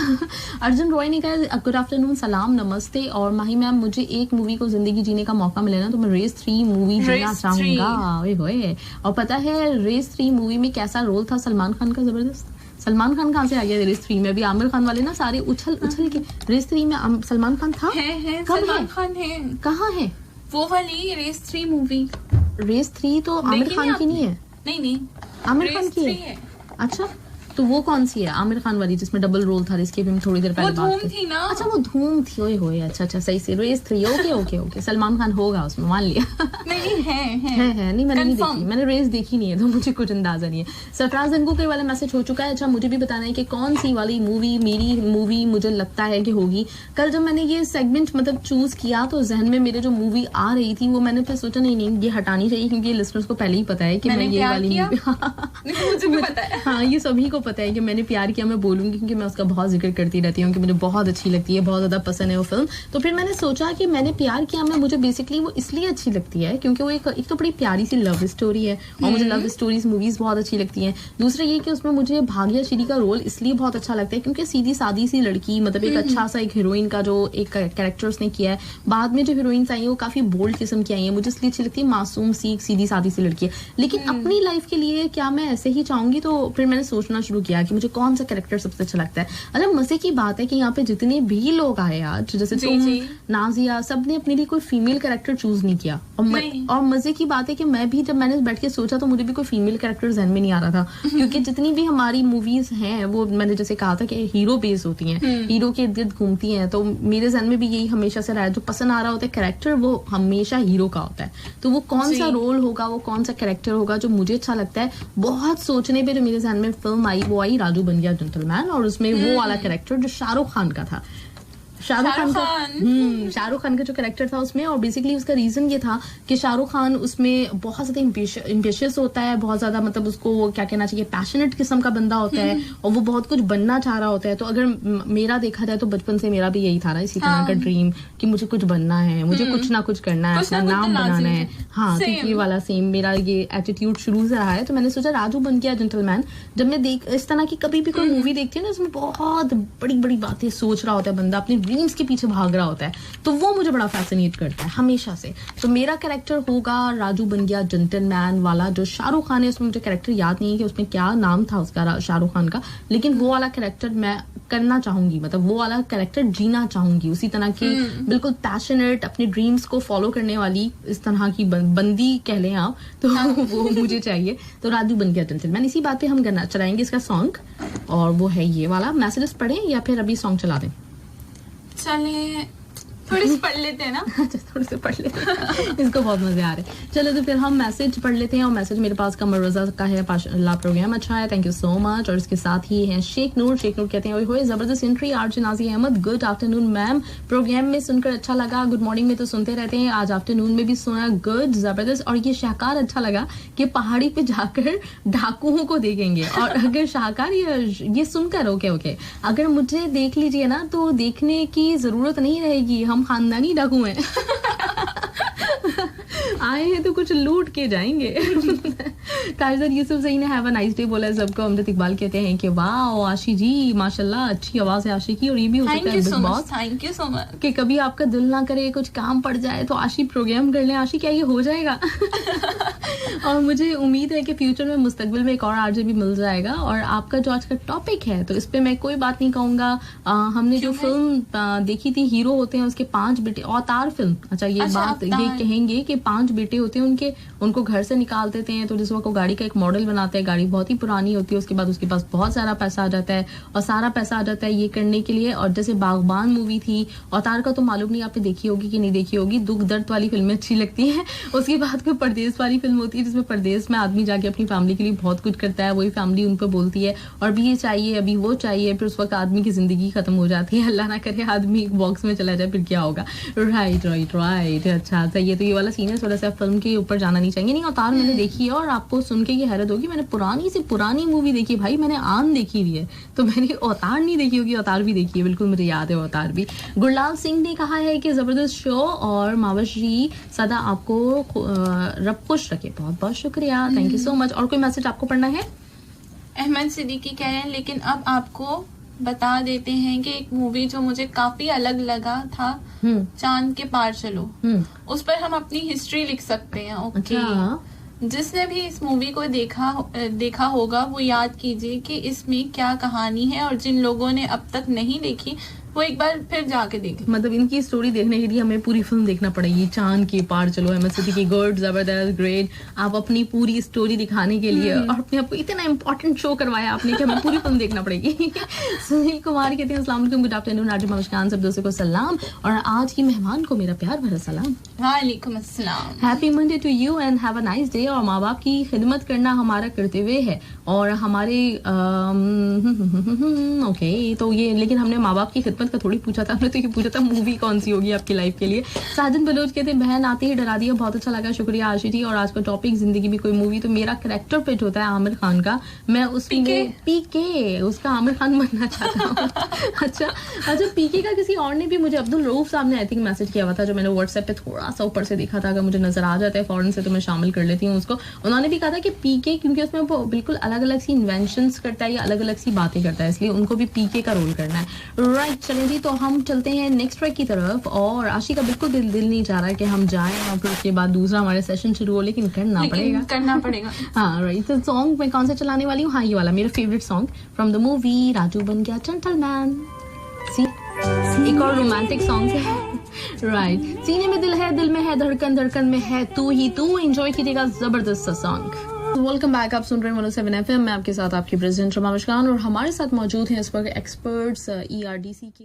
अर्जुन रॉय ने कहा गुड आफ्टरनून, सलाम, नमस्ते। और माही मैम, मुझे एक मूवी को जिंदगी जीने का मौका मिले ना तो मैं रेस 3 मूवी जीना चाहूंगा। और पता है रेस 3 मूवी में कैसा रोल था सलमान खान का, जबरदस्त। सलमान खान कहाँ से आ गया रेस 3 में? अभी आमिर खान वाले ना सारे उछल के, रेस 3 में सलमान खान था। है सलमान खान है। कहाँ है वो वाली रेस 3 मूवी? रेस 3 तो आमिर खान की नहीं है। नहीं आमिर खान की है। अच्छा तो वो कौन सी है? आमिर खान वाली जिसमें डबल रोल था, जिसकी भी हम थोड़ी देर पहले बात धूम थी ना। अच्छा वो धूम थी, ओए होए, अच्छा सही से रेस 3, ओके सलमान खान होगा उसमें, मान लिया। नहीं है नहीं मैंने नहीं Confirm। देखी, मैंने रेस देखी नहीं है तो मुझे कुछ अंदाजा नहीं है। सरफराज अंगू के वाला मैसेज हो चुका है। अच्छा मुझे भी बताना है कि कौन सी वाली मूवी मेरी मूवी मुझे लगता है कि होगी। कल जब मैंने ये सेगमेंट मतलब चूज किया तो जहन में मेरे जो मूवी आ रही थी वो मैंने फिर सोचा नहीं ये हटानी चाहिए, क्योंकि ये लिसनर्स को पहले ही पता है कि मैं ये वाली मूवी मुझे भी पता है। हाँ ये सभी को पता है कि मैंने प्यार किया, मैं बोलूंगी क्योंकि मैं उसका बहुत जिक्र करती रहती हूँ कि मुझे बहुत अच्छी लगती है, बहुत ज्यादा पसंद है वो फिल्म। तो फिर मैंने सोचा कि मैंने प्यार किया में मुझे बेसिकली वो इसलिए अच्छी लगती है क्योंकि वो एक तो बड़ी प्यारी सी लव स्टोरी है और मुझे लव स्टोरीज मूवीज बहुत अच्छी लगती हैं। दूसरा ये कि उसमें मुझे भाग्यश्री का रोल इसलिए बहुत अच्छा लगता है क्योंकि सीधी सादी सी लड़की, मतलब एक अच्छा सा एक हीरोइन का जो एक कैरेक्टर उसने किया है। बाद में जो हीरोइंस आई है वो काफी बोल्ड किस्म की आई है, मुझे इसलिए अच्छी लगती है, मासूम सी सीधी सादी सी लड़की है। लेकिन अपनी लाइफ के लिए क्या मैं ऐसे ही चाहूंगी? तो फिर मैंने सोचना शुरू किया कि मुझे कौन सा कैरेक्टर सबसे अच्छा लगता है। अच्छा मजे की बात है कि यहाँ पे जितने भी लोग आए आज, जैसे तुम, नाजिया, सबने अपने लिए कोई फीमेल कैरेक्टर चूज नहीं किया। और मजे की बात है कि मैं भी जब मैंने बैठ के सोचा तो मुझे भी कोई फीमेल कैरेक्टर जहन में नहीं आ रहा था, क्योंकि जितनी भी हमारी मूवीज हैं वो मैंने जैसे कहा था कि हीरो बेस्ड होती हैं, हीरो के इर्द गिर्द घूमती हैं। तो मेरे जहन में भी यही हमेशा से रहा है, जो पसंद आ रहा होता है कैरेक्टर वो हमेशा हीरो का होता है। तो वो कौन सा रोल होगा, वो कौन सा कैरेक्टर होगा जो मुझे अच्छा लगता है। बहुत सोचने पे जो मेरे जहन में फिल्म आई वो आई राजू बन गया जेंटलमैन, और उसमें वो वाला कैरेक्टर जो शाहरुख खान का था, शाहरुख खान का जो कैरेक्टर था उसमें। और बेसिकली उसका रीजन ये था कि शाहरुख खान उसमें बहुत ज्यादा एम्बिशियस होता है, बहुत ज्यादा मतलब उसको वो क्या कहना चाहिए पैशनेट किस्म का बंदा होता है और वो बहुत कुछ बनना चाह रहा होता है। तो अगर मेरा देखा जाए तो बचपन से मेरा भी यही था ना, इसी तरह का ड्रीम कि मुझे कुछ बनना है, मुझे कुछ ना कुछ करना है, अपना नाम बनाना है। हाँ तो ये वाला सेम मेरा ये एटीट्यूड शुरू से रहा है। तो मैंने सोचा राजू बन गया जेंटलमैन, जब मैं इस तरह की कभी भी कोई मूवी देखती हूँ ना उसमें बहुत बड़ी बड़ी बातें सोच रहा होता है बंदा, अपनी ड्रीम्स के पीछे भाग रहा होता है, तो वो मुझे बड़ा फैसिनेट करता है हमेशा से। तो मेरा कैरेक्टर होगा राजू बन गया जेंटलमैन वाला, जो शाहरुख खान है। उसमें मुझे कैरेक्टर याद नहीं है कि उसमें क्या नाम था उसका शाहरुख खान का, लेकिन वो वाला कैरेक्टर मैं करना चाहूंगी, मतलब वो वाला कैरेक्टर जीना चाहूंगी, उसी तरह की बिल्कुल पैशनेट अपने ड्रीम्स को फॉलो करने वाली इस तरह की बंदी कह लें आप, तो वो मुझे चाहिए। तो राजू बन गया जेंटलमैन। इसी बात पे हम करना चलाएंगे इसका सॉन्ग, और वो है ये वाला। मैसेजेस पढ़ें या फिर अभी सॉन्ग चला दें? चले थोड़ी सी पढ़ लेते हैं ना। अच्छा थोड़ी सी पढ़ लेते हैं, इसको बहुत मजे आ रहे हैं। चलो तो फिर हम मैसेज पढ़ लेते हैं, और मैसेज मेरे पास कमर रजा का है, माशाल्लाह प्रोग्राम अच्छा है, थैंक यू सो मच। और इसके साथ ही है शेख नूर कहते हैं ओए जबरदस्त entry RJ Nazia Ahmed, good afternoon ma'am, program में सुनकर अच्छा लगा। गुड मॉर्निंग में तो सुनते रहते हैं, आज आफ्टरनून में भी सुना, गुड जबरदस्त। और ये शाहकार अच्छा लगा कि पहाड़ी पे जाकर डाकुओं को देखेंगे, और अगर शाहकार ये सुनकर ओके अगर मुझे देख लीजिए ना तो देखने की जरूरत नहीं रहेगी, हम खानदानी डाकू हैं। आए हैं तो कुछ लूट के जाएंगे। काजर यूसुफ सही ने हैव अ नाइस डे बोला है सबको। अमृत इकबाल कहते हैं कि वाह आशी जी माशाल्लाह अच्छी आवाज है आशी की, और ये भी हो सकता है big boss, thank you so much, कि कभी आपका दिल ना करे कुछ काम पड़ जाए तो आशी प्रोग्राम कर लें। आशी क्या ये हो जाएगा? और मुझे उम्मीद है कि फ्यूचर में मुस्तकबिल में एक और आरजे भी मिल जाएगा। और आपका जो आज का टॉपिक है तो इस पे मैं कोई बात नहीं कहूंगा। हमने जो फिल्म देखी थी हीरो होते हैं उसके 5 बेटे, अवतार फिल्म, अच्छा ये बात ये कहेंगे कि 5 बेटे होते हैं उनको घर से निकाल देते हैं, तो जिस वक्त वो गाड़ी का एक मॉडल बनाते हैं, गाड़ी बहुत ही पुरानी होती है, उसके बाद उसके पास बहुत सारा पैसा आ जाता है, और सारा पैसा आ जाता है ये करने के लिए। और जैसे बागबान मूवी थी, अवतार का तो मालूम नहीं आपने देखी होगी कि नहीं देखी होगी, दुख दर्द वाली फिल्में अच्छी लगती हैं। उसके बाद कोई परदेश वाली फिल्म होती है जिसमें परदेश में आदमी जाके अपनी फैमिली के लिए बहुत कुछ करता है, वही फैमिली उन पर बोलती है और अभी ये चाहिए अभी वो चाहिए, फिर उस वक्त आदमी की जिंदगी खत्म हो जाती है। अल्लाह ना करे आदमी एक बॉक्स में चला जाए फिर क्या होगा। राइट अच्छा सही है। तो ये वाला सीन है, थोड़ा सा फिल्म के ऊपर जाना नहीं चाहिए। नहीं अवतार मैंने देखी है, और आपको सुन के ये हैरत होगी मैंने पुरानी से पुरानी मूवी देखी भाई, मैंने आन देखी हुई है, तो मैंने अवतार नहीं देखी होगी, अवतार भी देखी है, बिल्कुल मुझे याद है अवतार भी। गुरलाल सिंह ने कहा है कि जबरदस्त शो और मावशी सदा आपको रब खुश रखे, बहुत बहुत शुक्रिया, थैंक यू सो मच। और कोई मैसेज आपको पढ़ना है? अहमद सिद्दीकी कह रहे हैं लेकिन अब आपको बता देते हैं कि एक मूवी जो मुझे काफी अलग लगा था, चांद के पार चलो, उस पर हम अपनी हिस्ट्री लिख सकते हैं। ओके जिसने भी इस मूवी को देखा होगा वो याद कीजिए कि इसमें क्या कहानी है, और जिन लोगों ने अब तक नहीं देखी वो एक बार फिर जाके देखें। मतलब इनकी स्टोरी देखने के लिए हमें पूरी फिल्म देखना पड़ेगी। चांद के पार चलो, अहमद सिद्दीकी, गुड, जबरदस्त, ग्रेट। आप अपनी पूरी स्टोरी दिखाने के लिए और अपने आपको इतना इंपॉर्टेंट शो करवाया आपने कि हमें पूरी फिल्म देखना पड़ेगी। सुनील कुमार कहते हैं अस्सलाम वालेकुम, गुड आफ्टरनून नाजिम मुस्कान, सब दोस्तों को सलाम और आज की मेहमान को मेरा प्यार भरा सलाम। वालेकुम अस्सलाम। Happy Monday to you and have a nice day. और माँ बाप की खिदमत करना हमारा कर्तव्य है और हमारे ओके तो ये, लेकिन हमने माँ बाप की खिदमत का थोड़ी पूछा था, हमने तो ये पूछा था मूवी कौन सी होगी आपकी लाइफ के लिए। साजन बलोच कहते हैं बहन आते ही डरा दिया, बहुत अच्छा लगा, शुक्रिया आशी जी। और आज का टॉपिक जिंदगी में कोई मूवी, तो मेरा कैरेक्टर फिट होता है आमिर खान का, मैं उसमें पीके उसका आमिर खान बनना चाहता हूँ। अच्छा पीके का किसी और ने भी मुझे, अब्दुल रऊफ साहब ने आई थिंक मैसेज किया हुआ था, जो मैंने व्हाट्सएप पे थोड़ा सा ऊपर से देखा था, अगर मुझे नजर आ जाता है फौरन से तो मैं शामिल कर लेती हूँ उसको। उन्होंने भी कहा था कि पीके, क्योंकि उसमें वो बिल्कुल अलग अलग सी इन्वेंशंस करता है या अलग अलग सी बातें करता है, इसलिए उनको भी पीके का रोल करना है। राइट, चलें जी, तो हम चलते हैं नेक्स्ट ट्रैक की तरफ। और आशी का बिल्कुल दिल नहीं चाह रहा कि हम जाएं और फिर उसके बाद दूसरा हमारे सेशन शुरू हो, लेकिन करना पड़ेगा। हाँ राइट, तो सॉन्ग मैं कौन सा चलाने वाली हूँ? हाँ, ये वाला मेरा favourite song from the movie Raju बन गया जेंटलमैन। सी एक और रोमांटिक सॉन्ग है। राइट, सीने में दिल है, दिल में है धड़कन, धड़कन में है तू ही तू। एंजॉय कीजिएगा जबरदस्त सा सॉन्ग। वेलकम बैक, आप सुन रहे हैं 107 FM। मैं आपके साथ आपकी प्रेसिडेंट रमा मुस्कान और हमारे साथ मौजूद हैं इस वक्त एक्सपर्ट्स ERDC के